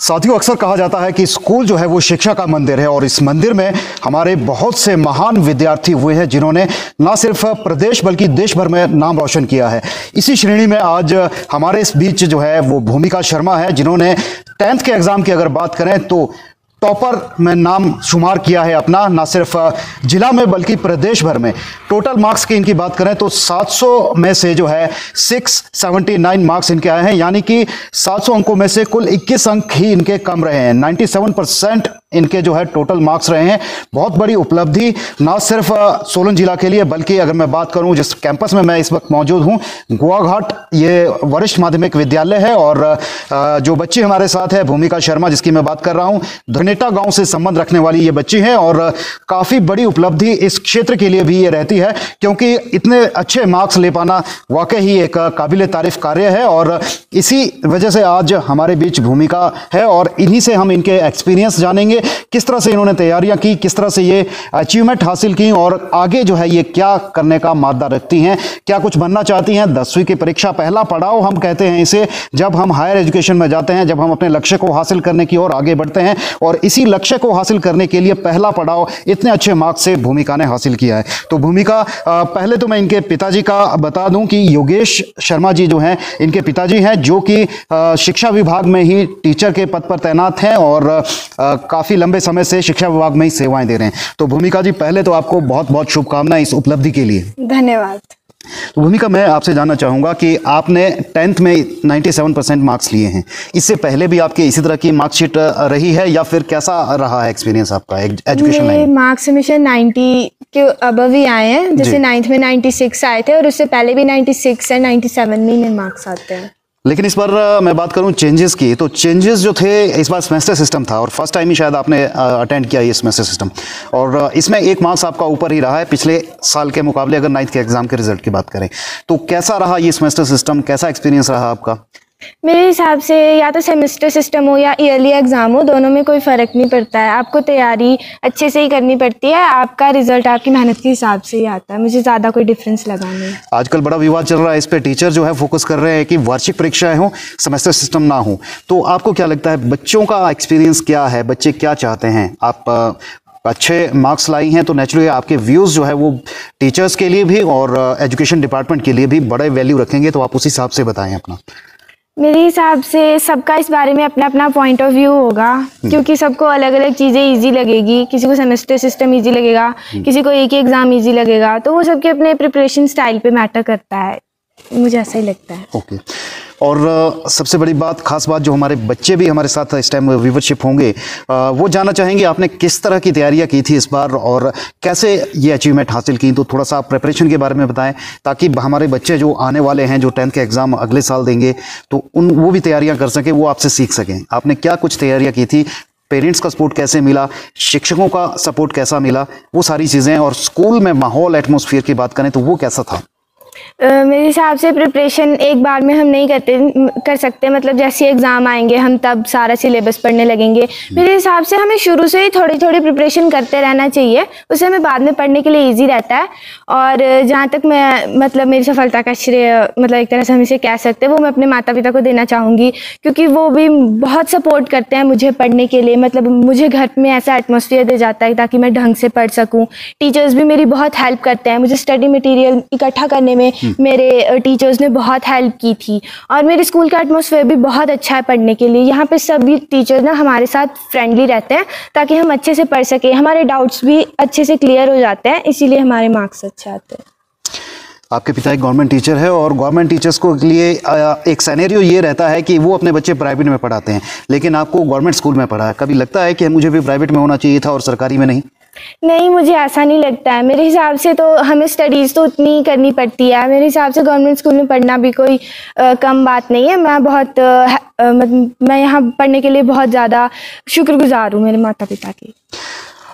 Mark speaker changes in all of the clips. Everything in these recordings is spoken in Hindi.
Speaker 1: साथियों, अक्सर कहा जाता है कि स्कूल जो है वो शिक्षा का मंदिर है और इस मंदिर में हमारे बहुत से महान विद्यार्थी हुए हैं जिन्होंने न सिर्फ प्रदेश बल्कि देश भर में नाम रोशन किया है। इसी श्रेणी में आज हमारे इस बीच जो है वो भूमिका शर्मा है जिन्होंने 10th के एग्जाम की अगर बात करें तो टॉपर में नाम शुमार किया है अपना, ना सिर्फ जिला में बल्कि प्रदेश भर में। टोटल मार्क्स की इनकी बात करें तो 700 में से जो है 679 मार्क्स इनके आए हैं, यानी कि 700 अंकों में से कुल 21 अंक ही इनके कम रहे हैं। 97% इनके जो है टोटल मार्क्स रहे हैं। बहुत बड़ी उपलब्धि ना सिर्फ सोलन जिला के लिए बल्कि अगर मैं बात करूं जिस कैंपस में मैं इस वक्त मौजूद हूं, गोवाघाट ये वरिष्ठ माध्यमिक विद्यालय है और जो बच्ची हमारे साथ है भूमिका शर्मा जिसकी मैं बात कर रहा हूं, धनेटा गांव से संबंध रखने वाली ये बच्ची है और काफी बड़ी उपलब्धि इस क्षेत्र के लिए भी ये रहती है क्योंकि इतने अच्छे मार्क्स ले पाना वाकई ही एक काबिल तारीफ कार्य है। और इसी वजह से आज हमारे बीच भूमिका है और इन्हीं से हम इनके एक्सपीरियंस जानेंगे, किस तरह से इन्होंने तैयारियां की, किस तरह से ये अचीवमेंट हासिल की और आगे जो है ये क्या करने का मादा रखती हैं, क्या कुछ बनना चाहती हैं। 10वीं की परीक्षा पहला पड़ाव हम कहते हैं इसे, जब हम हायर एजुकेशन में जाते हैं, जब हम अपने लक्ष्य को हासिल करने की ओर आगे बढ़ते हैं और इसी लक्ष्य को हासिल करने के लिए पहला पड़ाव इतने अच्छे मार्क्स से भूमिका ने हासिल किया है। तो भूमिका, पहले तो मैं इनके पिताजी का बता दूं कि योगेश शर्मा जी जो हैं इनके पिताजी हैं जो कि शिक्षा विभाग में ही टीचर के पद पर तैनात हैं और काफी लंबे समय से शिक्षा विभाग में ही सेवाएं दे रहे हैं। तो भूमिका जी, पहले तो आपको बहुत बहुत शुभकामनाएं इस उपलब्धि के लिए।
Speaker 2: धन्यवाद।
Speaker 1: तो भूमिका, मैं आपसे जानना चाहूंगा कि आपने 10th में 97% मार्क्स लिए हैं, इससे पहले भी आपके इसी तरह की मार्कशीट रही है या फिर कैसा रहा है एक्सपीरियंस आपका एजुकेशन लाइन?
Speaker 2: मार्क्स हमेशा 90 के अबव ही आए हैं, जैसे 9th में 96 आए थे और उससे पहले भी 96 और 97 में मेरे मार्क्स आते हैं।
Speaker 1: लेकिन इस बार मैं बात करूं चेंजेस की, तो चेंजेस जो थे इस बार सेमेस्टर सिस्टम था और फर्स्ट टाइम ही शायद आपने अटेंड किया ये सेमेस्टर सिस्टम और इसमें एक मार्क्स आपका ऊपर ही रहा है पिछले साल के मुकाबले। अगर 9th के एग्जाम के रिजल्ट की बात करें तो कैसा रहा ये सेमेस्टर सिस्टम, कैसा एक्सपीरियंस रहा आपका?
Speaker 2: मेरे हिसाब से या तो सेमेस्टर सिस्टम हो या ईयरली एग्जाम हो, दोनों में कोई फ़र्क नहीं पड़ता है। आपको तैयारी अच्छे से ही करनी पड़ती है, आपका रिजल्ट आपकी मेहनत के हिसाब से ही आता है। मुझे ज़्यादा कोई डिफरेंस लगा नहीं।
Speaker 1: आजकल बड़ा विवाद चल रहा है इस पे, टीचर जो है फोकस कर रहे हैं कि वार्षिक परीक्षाएं हो, सेमेस्टर सिस्टम ना हो। तो आपको क्या लगता है, बच्चों का एक्सपीरियंस क्या है, बच्चे क्या चाहते हैं? आप अच्छे मार्क्स लाई हैं तो नेचुरली आपके व्यूज़ जो है वो टीचर्स के लिए भी और एजुकेशन डिपार्टमेंट के लिए भी बड़े वैल्यू रखेंगे, तो आप उस हिसाब से बताएं अपना।
Speaker 2: मेरे हिसाब से सबका इस बारे में अपना अपना पॉइंट ऑफ व्यू होगा क्योंकि सबको अलग अलग चीज़ें इजी लगेगी। किसी को सेमेस्टर सिस्टम इजी लगेगा, किसी को एक ही एग्ज़ाम इजी लगेगा, तो वो सबके अपने प्रिपरेशन स्टाइल पे मैटर करता है, मुझे ऐसा ही लगता है।
Speaker 1: ओके। और सबसे बड़ी बात, खास बात, जो हमारे बच्चे भी हमारे साथ इस टाइम व्यूवरशिप होंगे, वो जानना चाहेंगे आपने किस तरह की तैयारियां की थी इस बार और कैसे ये अचीवमेंट हासिल की। तो थोड़ा सा आप प्रिपरेशन के बारे में बताएं ताकि हमारे बच्चे जो आने वाले हैं, जो 10th के एग्ज़ाम अगले साल देंगे, तो वो भी तैयारियाँ कर सकें, वो आपसे सीख सकें। आपने क्या कुछ तैयारियाँ की थी, पेरेंट्स का सपोर्ट कैसे मिला, शिक्षकों का सपोर्ट कैसा मिला, वो सारी चीज़ें, और स्कूल में माहौल, एटमॉस्फेयर की बात करें तो वो कैसा था?
Speaker 2: मेरे हिसाब से प्रिपरेशन एक बार में हम नहीं कर सकते, मतलब जैसे एग्ज़ाम आएंगे हम तब सारा सिलेबस पढ़ने लगेंगे। मेरे हिसाब से हमें शुरू से ही थोड़ी थोड़ी प्रिपरेशन करते रहना चाहिए, उससे हमें बाद में पढ़ने के लिए इजी रहता है। और जहाँ तक मैं मतलब मेरी सफलता का श्रेय मतलब एक तरह से हम इसे कह सकते हैं, वो मैं अपने माता पिता को देना चाहूँगी क्योंकि वो भी बहुत सपोर्ट करते हैं मुझे पढ़ने के लिए। मतलब मुझे घर में ऐसा एटमॉस्फेयर दे जाता है ताकि मैं ढंग से पढ़ सकूँ। टीचर्स भी मेरी बहुत हेल्प करते हैं, मुझे स्टडी मटीरियल इकट्ठा करने में मेरे टीचर्स ने बहुत हेल्प की थी। और मेरे स्कूल का एटमॉस्फेयर भी बहुत अच्छा है पढ़ने के लिए। यहाँ पे सभी टीचर्स ना हमारे साथ फ्रेंडली रहते हैं ताकि हम अच्छे से पढ़ सकें, हमारे डाउट्स भी अच्छे से क्लियर हो जाते हैं, इसीलिए हमारे मार्क्स अच्छे आते हैं।
Speaker 1: आपके पिता एक गवर्नमेंट टीचर है और गवर्नमेंट टीचर्स को लिए एक सिनेरियो ये रहता है कि वो अपने बच्चे प्राइवेट में पढ़ाते हैं, लेकिन आपको गवर्नमेंट स्कूल में पढ़ा है। कभी लगता है कि मुझे भी प्राइवेट में होना चाहिए था और सरकारी में नहीं?
Speaker 2: नहीं, मुझे ऐसा नहीं लगता है। मेरे हिसाब से तो हमें स्टडीज़ तो उतनी करनी पड़ती है। मेरे हिसाब से गवर्नमेंट स्कूल में पढ़ना भी कोई कम बात नहीं है। मैं यहाँ पढ़ने के लिए बहुत ज़्यादा शुक्रगुजार हूँ मेरे माता पिता की।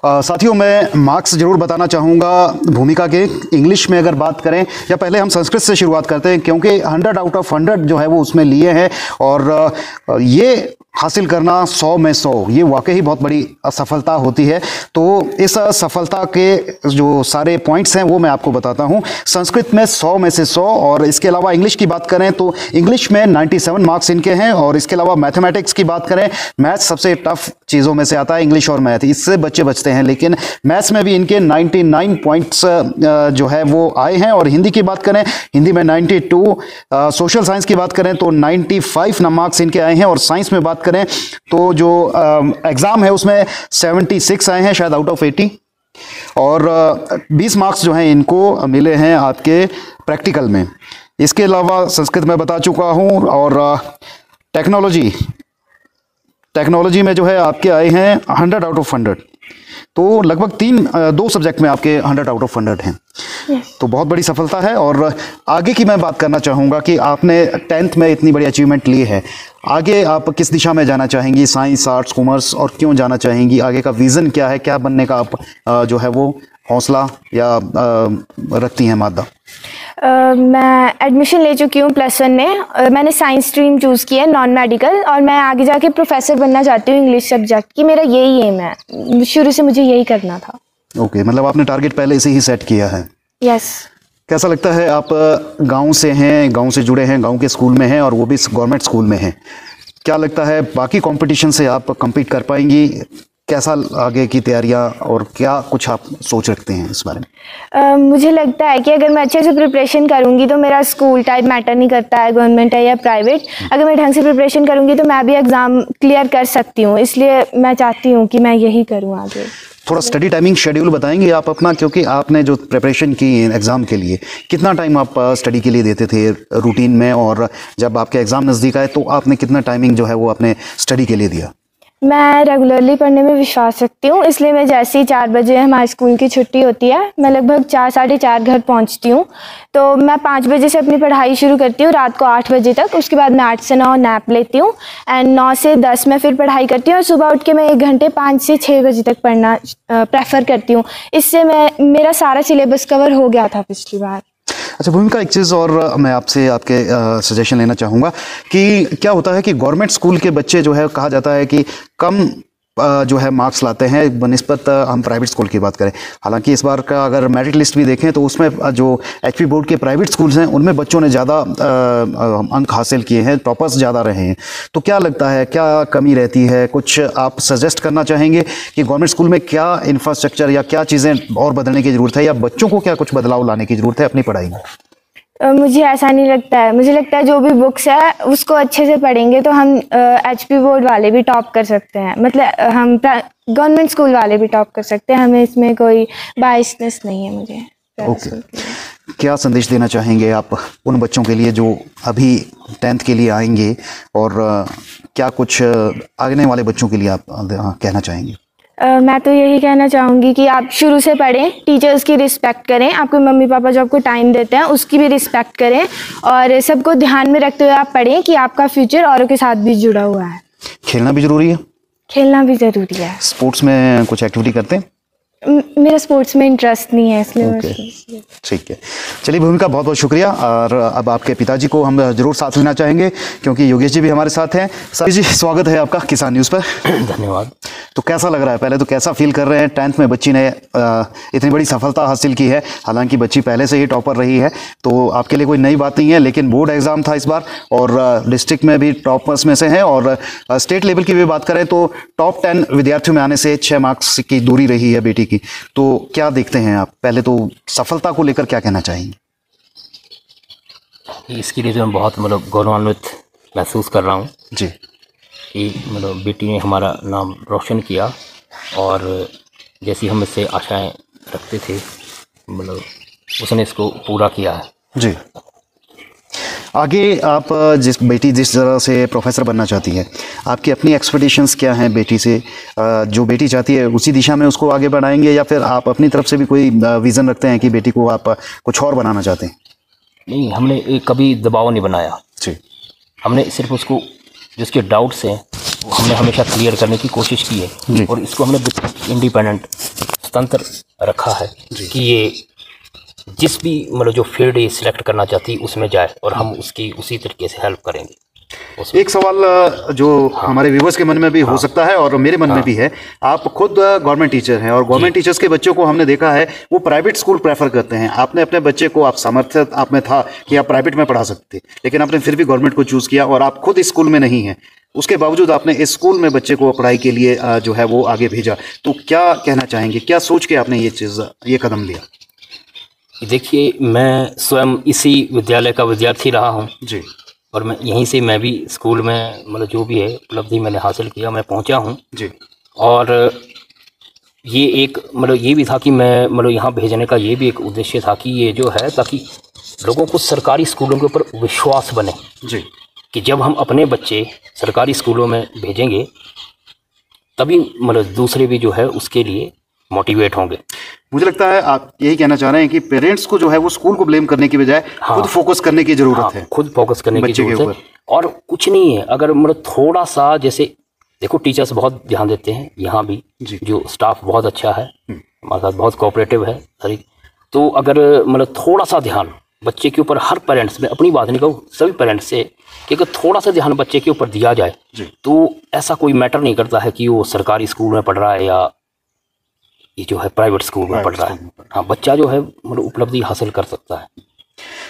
Speaker 1: साथियों, मैं मार्क्स जरूर बताना चाहूँगा भूमिका के। इंग्लिश में अगर बात करें, या पहले हम संस्कृत से शुरुआत करते हैं क्योंकि 100 आउट ऑफ 100 जो है वो उसमें लिए हैं और ये हासिल करना 100 में 100, ये वाकई बहुत बड़ी असफलता होती है। तो इस असफलता के जो सारे पॉइंट्स हैं वो मैं आपको बताता हूँ। संस्कृत में 100 में से 100, और इसके अलावा इंग्लिश की बात करें तो इंग्लिश में 97 मार्क्स इनके हैं। और इसके अलावा मैथमेटिक्स की बात करें, मैथ्स सबसे टफ चीज़ों में से आता है, इंग्लिश और मैथ, इससे बच्चे बचते हैं। लेकिन मैथ्स में भी इनके 99 पॉइंट्स जो है वो आए हैं। और हिंदी की बात करें, हिंदी में 92, सोशल साइंस की बात करें तो 95 मार्क्स इनके आए हैं। और साइंस में बात करें तो जो एग्ज़ाम है उसमें 76 आए हैं, शायद आउट ऑफ 80। और 20 मार्क्स जो हैं इनको मिले हैं आपके प्रैक्टिकल में। इसके अलावा संस्कृत में बता चुका हूँ। और टेक्नोलॉजी में जो है आपके आए हैं 100 आउट ऑफ 100। तो लगभग 2 सब्जेक्ट में आपके 100 आउट ऑफ 100 हैं। तो बहुत बड़ी सफलता है। और आगे की मैं बात करना चाहूँगा कि आपने 10th में इतनी बड़ी अचीवमेंट ली है, आगे आप किस दिशा में जाना चाहेंगी, साइंस, आर्ट्स, कॉमर्स, और क्यों जाना चाहेंगी? आगे का विज़न क्या है, क्या बनने का आप जो है वो हौसला या रखती हैं मादा?
Speaker 2: मैं एडमिशन ले चुकी हूँ +1 में। मैंने साइंस स्ट्रीम चूज़ की है, नॉन मेडिकल, और मैं आगे जाके प्रोफेसर बनना चाहती हूँ इंग्लिश सब्जेक्ट की। मेरा यही एम है, शुरू से मुझे यही करना था।
Speaker 1: ओके, मतलब आपने टारगेट पहले से ही सेट किया है।
Speaker 2: यस।
Speaker 1: कैसा लगता है, आप गांव से हैं, गांव से जुड़े हैं, गांव के स्कूल में हैं और वो भी गवर्नमेंट स्कूल में हैं, क्या लगता है बाकी कंपटीशन से आप compete कर पाएंगी? कैसा आगे की तैयारियां और क्या कुछ आप सोच रखते हैं इस बारे में?
Speaker 2: मुझे लगता है कि अगर मैं अच्छे से प्रिपरेशन करूंगी तो मेरा स्कूल टाइप मैटर नहीं करता है, गवर्नमेंट है या प्राइवेट। अगर मैं ढंग से प्रिपरेशन करूंगी तो मैं भी एग्ज़ाम क्लियर कर सकती हूँ, इसलिए मैं चाहती हूँ कि मैं यही करूँ आगे।
Speaker 1: थोड़ा स्टडी टाइमिंग शेड्यूल बताएंगे आप अपना, क्योंकि आपने जो प्रिपरेशन की एग्ज़ाम के लिए, कितना टाइम आप स्टडी के लिए देते थे रूटीन में, और जब आपके एग्ज़ाम नज़दीक आए तो आपने कितना टाइमिंग जो है वो अपने स्टडी के लिए दिया?
Speaker 2: मैं रेगुलरली पढ़ने में विश्वास रखती हूँ, इसलिए मैं जैसे ही 4 बजे हमारे स्कूल की छुट्टी होती है, मैं लगभग 4 साढ़े 4 घर पहुँचती हूँ। तो मैं 5 बजे से अपनी पढ़ाई शुरू करती हूँ रात को 8 बजे तक। उसके बाद मैं 8 से 9 नैप लेती हूँ एंड 9 से 10 मैं फिर पढ़ाई करती हूँ। और सुबह उठ के मैं 1 घंटे 5 से 6 बजे तक पढ़ना प्रेफर करती हूँ। इससे मेरा सारा सिलेबस कवर हो गया था पिछली बार।
Speaker 1: अच्छा भूमिका, एक चीज़ और मैं आपसे आपके सजेशन लेना चाहूँगा कि क्या होता है कि गवर्नमेंट स्कूल के बच्चे जो है, कहा जाता है कि कम जो है मार्क्स लाते हैं बनिस्बत हम प्राइवेट स्कूल की बात करें। हालांकि इस बार का अगर मेरिट लिस्ट भी देखें तो उसमें जो एचपी बोर्ड के प्राइवेट स्कूल्स हैं उनमें बच्चों ने ज़्यादा अंक हासिल किए हैं, टॉपर्स ज़्यादा रहे हैं। तो क्या लगता है, क्या कमी रहती है? कुछ आप सजेस्ट करना चाहेंगे कि गवर्नमेंट स्कूल में क्या इंफ्रास्ट्रक्चर या क्या चीज़ें और बदलने की ज़रूरत है, या बच्चों को क्या कुछ बदलाव लाने की ज़रूरत है अपनी पढ़ाई में?
Speaker 2: मुझे ऐसा नहीं लगता है। मुझे लगता है जो भी बुक्स है उसको अच्छे से पढ़ेंगे तो हम एचपी बोर्ड वाले भी टॉप कर सकते हैं, मतलब हम गवर्नमेंट स्कूल वाले भी टॉप कर सकते हैं। हमें इसमें कोई बायसनेस नहीं है मुझे।
Speaker 1: ओके, क्या संदेश देना चाहेंगे आप उन बच्चों के लिए जो अभी 10th के लिए आएंगे, और क्या कुछ आने वाले बच्चों के लिए आप कहना चाहेंगे?
Speaker 2: मैं तो यही कहना चाहूँगी कि आप शुरू से पढ़ें, टीचर्स की रिस्पेक्ट करें, आपके मम्मी पापा जो आपको टाइम देते हैं उसकी भी रिस्पेक्ट करें, और सबको ध्यान में रखते हुए आप पढ़ें कि आपका फ्यूचर औरों के साथ भी जुड़ा हुआ है।
Speaker 1: खेलना भी ज़रूरी है?
Speaker 2: खेलना भी ज़रूरी है।
Speaker 1: स्पोर्ट्स में कुछ एक्टिविटी करते हैं?
Speaker 2: मेरा स्पोर्ट्स में इंटरेस्ट नहीं है, इसलिए
Speaker 1: ठीक है। चलिए भूमिका, बहुत बहुत शुक्रिया। और अब आपके पिताजी को हम जरूर साथ लेना चाहेंगे क्योंकि योगेश जी भी हमारे साथ हैं। सर जी, स्वागत है आपका किसान न्यूज़ पर।
Speaker 3: धन्यवाद।
Speaker 1: तो कैसा लग रहा है, पहले तो कैसा फील कर रहे हैं? 10th में बच्ची ने इतनी बड़ी सफलता हासिल की है, हालांकि बच्ची पहले से ही टॉपर रही है, तो आपके लिए कोई नई बात नहीं है, लेकिन बोर्ड एग्ज़ाम था इस बार और डिस्ट्रिक्ट में भी टॉपर्स में से हैं, और स्टेट लेवल की भी बात करें तो टॉप 10 विद्यार्थियों में आने से 6 मार्क्स की दूरी रही है बेटी की। तो क्या देखते हैं आप, पहले तो सफलता को लेकर क्या कहना चाहेंगे?
Speaker 3: इसके लिए तो मैं बहुत गौरवान्वित महसूस कर रहा हूँ
Speaker 1: जी,
Speaker 3: कि बेटी ने हमारा नाम रोशन किया, और जैसी हम इससे आशाएं रखते थे उसने इसको पूरा किया है।
Speaker 1: जी, आगे आप बेटी जिस तरह से प्रोफेसर बनना चाहती है, आपकी अपनी एक्सपेक्टेशंस क्या हैं बेटी से? जो बेटी चाहती है उसी दिशा में उसको आगे बढ़ाएंगे, या फिर आप अपनी तरफ से भी कोई विज़न रखते हैं कि बेटी को आप कुछ और बनाना चाहते हैं?
Speaker 3: नहीं, हमने कभी दबाव नहीं बनाया
Speaker 1: जी, हमने
Speaker 3: सिर्फ उसको जिसके डाउट्स हैं वो हमने हमेशा क्लियर करने की कोशिश की है, और इसको हमने इंडिपेंडेंट स्वतंत्र रखा है कि ये जिस भी जो फील्ड ये सिलेक्ट करना चाहती उसमें जाए, और हम उसकी उसी तरीके से हेल्प करेंगे। उसमें।
Speaker 1: एक सवाल जो हमारे व्यूवर्स के मन में भी हो सकता है और मेरे मन में भी है, आप खुद गवर्नमेंट टीचर हैं और गवर्नमेंट टीचर्स के बच्चों को हमने देखा है वो प्राइवेट स्कूल प्रेफर करते हैं। आपने अपने बच्चे को, आप सामर्थ्य आप में था कि आप प्राइवेट में पढ़ा सकते, लेकिन आपने फिर भी गवर्नमेंट को चूज किया और आप खुद इस स्कूल में नहीं हैं, उसके बावजूद आपने इस स्कूल में बच्चे को पढ़ाई के लिए जो है वो आगे भेजा। तो क्या कहना चाहेंगे, क्या सोच के आपने ये कदम लिया?
Speaker 3: देखिए, मैं स्वयं इसी विद्यालय का विद्यार्थी रहा हूँ
Speaker 1: जी,
Speaker 3: और मैं यहीं से मैं भी स्कूल में मतलब जो भी है उपलब्धि मैंने हासिल किया, मैं पहुँचा हूँ
Speaker 1: जी।
Speaker 3: और ये एक मतलब ये भी था कि मैं मतलब यहाँ भेजने का ये भी एक उद्देश्य था कि ये जो है ताकि लोगों को सरकारी स्कूलों के ऊपर विश्वास बने
Speaker 1: जी,
Speaker 3: कि जब हम अपने बच्चे सरकारी स्कूलों में भेजेंगे तभी मतलब दूसरे भी जो है उसके लिए मोटिवेट होंगे।
Speaker 1: मुझे लगता है आप यही कहना चाह रहे हैं कि पेरेंट्स को जो है वो स्कूल को ब्लेम करने की बजाय खुद फोकस करने की जरूरत है।
Speaker 3: खुद फोकस करने की
Speaker 1: बच्चे के
Speaker 3: जरूरत है और कुछ नहीं है। अगर मतलब थोड़ा सा, जैसे देखो टीचर्स बहुत ध्यान देते हैं, यहाँ भी जो स्टाफ बहुत अच्छा है, हमारे साथ बहुत कोऑपरेटिव है सही। तो अगर मतलब थोड़ा सा ध्यान बच्चे के ऊपर, हर पेरेंट्स में, अपनी बात नहीं कहूँ, सभी पेरेंट्स से, कि अगर थोड़ा सा ध्यान बच्चे के ऊपर दिया जाए तो ऐसा कोई मैटर नहीं करता है कि वो सरकारी स्कूल में पढ़ रहा है या ये जो है प्राइवेट स्कूल में पढ़ रहा है। हाँ, बच्चा जो है मतलब उपलब्धि हासिल कर सकता है,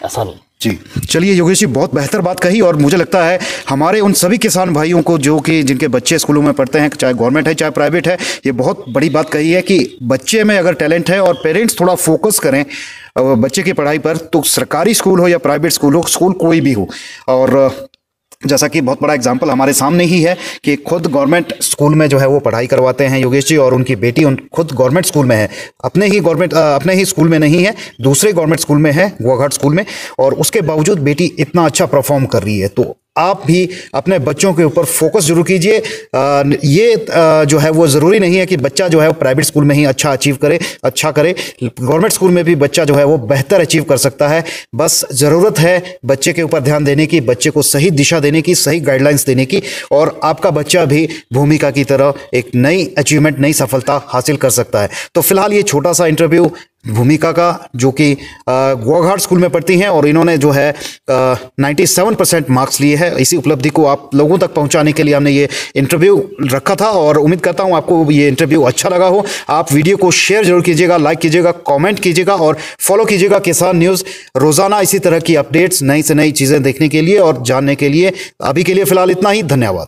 Speaker 3: ऐसा नहीं।
Speaker 1: जी, चलिए योगेश जी, बहुत बेहतर बात कही और मुझे लगता है हमारे उन सभी किसान भाइयों को जो कि जिनके बच्चे स्कूलों में पढ़ते हैं, चाहे गवर्नमेंट है चाहे प्राइवेट है, ये बहुत बड़ी बात कही है कि बच्चे में अगर टैलेंट है और पेरेंट्स थोड़ा फोकस करें बच्चे की पढ़ाई पर, तो सरकारी स्कूल हो या प्राइवेट स्कूल हो, स्कूल कोई भी हो। और जैसा कि बहुत बड़ा एग्जाम्पल हमारे सामने ही है कि खुद गवर्नमेंट स्कूल में जो है वो पढ़ाई करवाते हैं योगेश जी, और उनकी बेटी खुद गवर्नमेंट स्कूल में है, अपने ही स्कूल में नहीं है, दूसरे गवर्नमेंट स्कूल में है, गोवाघाट स्कूल में, और उसके बावजूद बेटी इतना अच्छा परफॉर्म कर रही है। तो आप भी अपने बच्चों के ऊपर फोकस जरूर कीजिए। जो है वो ज़रूरी नहीं है कि बच्चा जो है वो प्राइवेट स्कूल में ही अच्छा करे, गवर्नमेंट स्कूल में भी बच्चा जो है वो बेहतर अचीव कर सकता है। बस ज़रूरत है बच्चे के ऊपर ध्यान देने की, बच्चे को सही दिशा देने की, सही गाइडलाइंस देने की, और आपका बच्चा भी भूमिका की तरह एक नई अचीवमेंट, नई सफलता हासिल कर सकता है। तो फिलहाल ये छोटा सा इंटरव्यू भूमिका का, जो कि गोवाघाट स्कूल में पढ़ती हैं और इन्होंने जो है 97% मार्क्स लिए हैं। इसी उपलब्धि को आप लोगों तक पहुंचाने के लिए हमने ये इंटरव्यू रखा था और उम्मीद करता हूं आपको ये इंटरव्यू अच्छा लगा हो। आप वीडियो को शेयर जरूर कीजिएगा, लाइक कीजिएगा, कमेंट कीजिएगा और फॉलो कीजिएगा किसान न्यूज़। रोज़ाना इसी तरह की अपडेट्स, नई से नई चीज़ें देखने के लिए और जानने के लिए। अभी के लिए फिलहाल इतना ही, धन्यवाद।